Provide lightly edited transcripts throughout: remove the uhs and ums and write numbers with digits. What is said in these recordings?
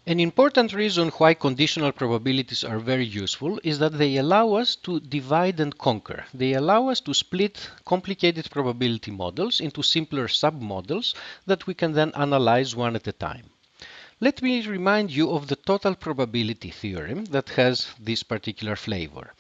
An important reason why conditional probabilities are very useful is that they allow us to divide and conquer. They allow us to split complicated probability models into simpler sub-models that we can then analyze one at a time. Let me remind you of the total probability theorem that has this particular flavor.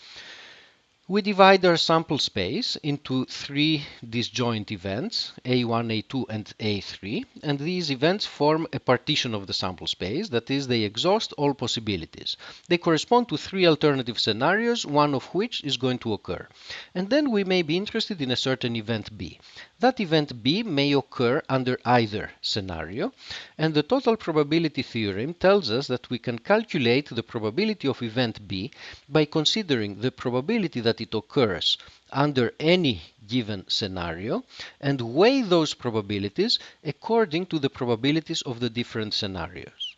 We divide our sample space into three disjoint events, A1, A2, and A3, and these events form a partition of the sample space, that is, they exhaust all possibilities. They correspond to three alternative scenarios, one of which is going to occur. And then we may be interested in a certain event B. That event B may occur under either scenario, and the total probability theorem tells us that we can calculate the probability of event B by considering the probability that it occurs under any given scenario and weigh those probabilities according to the probabilities of the different scenarios.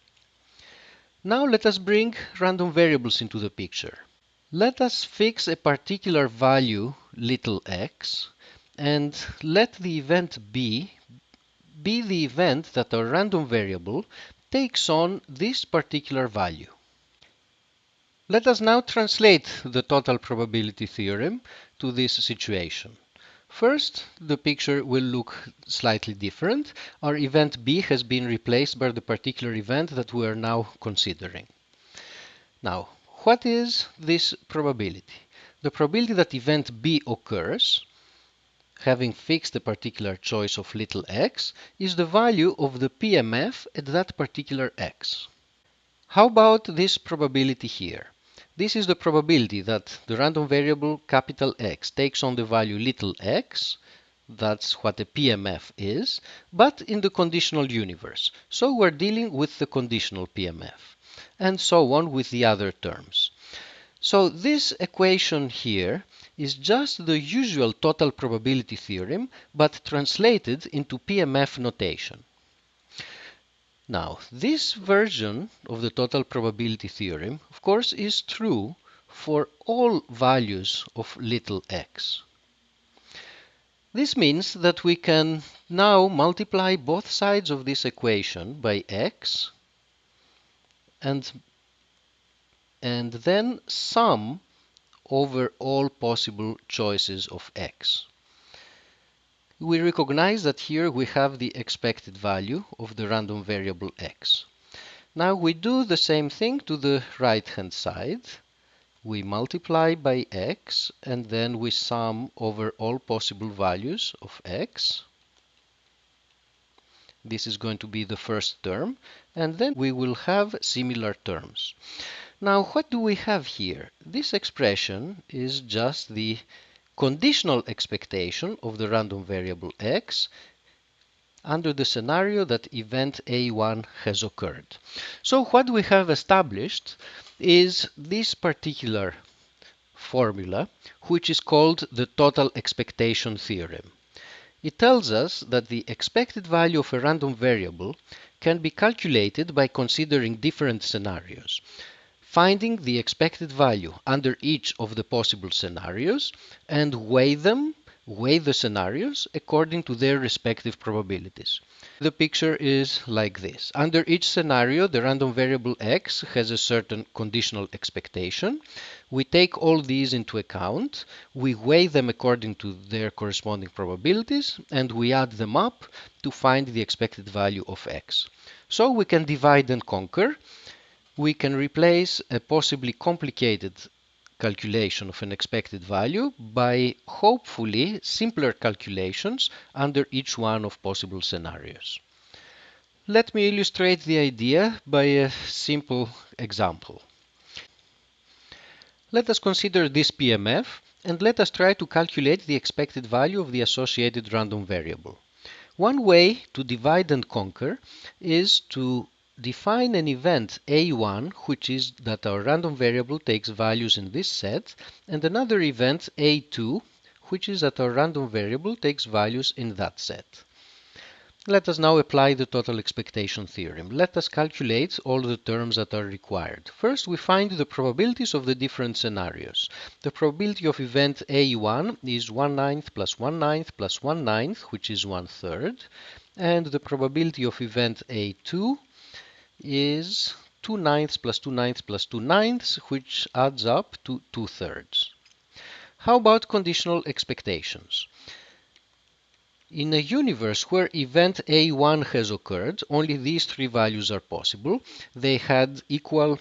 Now let us bring random variables into the picture. Let us fix a particular value, little x, and let the event B be the event that our random variable takes on this particular value. Let us now translate the total probability theorem to this situation. First, the picture will look slightly different. Our event B has been replaced by the particular event that we are now considering. Now, what is this probability? The probability that event B occurs, having fixed a particular choice of little x, is the value of the PMF at that particular x. How about this probability here? This is the probability that the random variable capital X takes on the value little x, that's what a PMF is, but in the conditional universe. So we're dealing with the conditional PMF, and so on with the other terms. So this equation here is just the usual total probability theorem, but translated into PMF notation. Now, this version of the total probability theorem, of course, is true for all values of little x. This means that we can now multiply both sides of this equation by x and then sum over all possible choices of x. We recognize that here we have the expected value of the random variable x. Now we do the same thing to the right-hand side. We multiply by x and then we sum over all possible values of x. This is going to be the first term, and then we will have similar terms. Now, what do we have here? This expression is just the conditional expectation of the random variable x under the scenario that event A1 has occurred. So what we have established is this particular formula, which is called the total expectation theorem. It tells us that the expected value of a random variable can be calculated by considering different scenarios, finding the expected value under each of the possible scenarios, and weigh the scenarios according to their respective probabilities. The picture is like this. Under each scenario, the random variable x has a certain conditional expectation. We take all these into account, we weigh them according to their corresponding probabilities, and we add them up to find the expected value of x. So we can divide and conquer. We can replace a possibly complicated calculation of an expected value by hopefully simpler calculations under each one of possible scenarios. Let me illustrate the idea by a simple example. Let us consider this PMF and let us try to calculate the expected value of the associated random variable. One way to divide and conquer is to define an event A1, which is that our random variable takes values in this set, and another event A2, which is that our random variable takes values in that set. Let us now apply the total expectation theorem. Let us calculate all the terms that are required. First, we find the probabilities of the different scenarios. The probability of event A1 is 1/9 plus 1/9 plus 1/9, which is 1/3. And the probability of event A2 is 2 ninths plus 2 ninths plus 2 ninths, which adds up to 2/3. How about conditional expectations? In a universe where event A1 has occurred, only these three values are possible. They had equal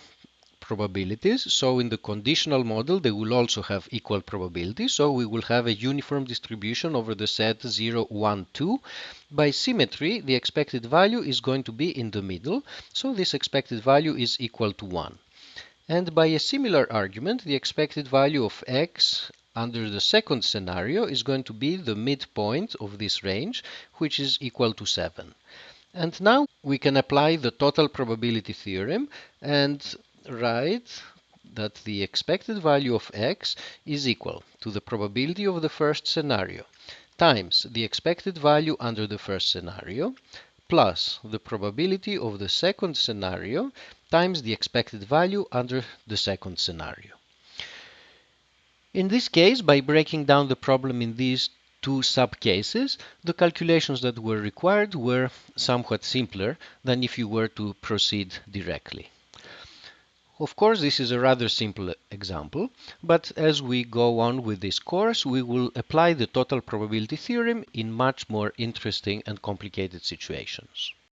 probabilities, so in the conditional model they will also have equal probabilities, so we will have a uniform distribution over the set 0, 1, 2. By symmetry, the expected value is going to be in the middle, so this expected value is equal to 1. And by a similar argument, the expected value of x under the second scenario is going to be the midpoint of this range, which is equal to 7. And now we can apply the total probability theorem and write that the expected value of x is equal to the probability of the first scenario times the expected value under the first scenario plus the probability of the second scenario times the expected value under the second scenario. In this case, by breaking down the problem in these two sub-cases, the calculations that were required were somewhat simpler than if you were to proceed directly. Of course, this is a rather simple example, but as we go on with this course, we will apply the total probability theorem in much more interesting and complicated situations.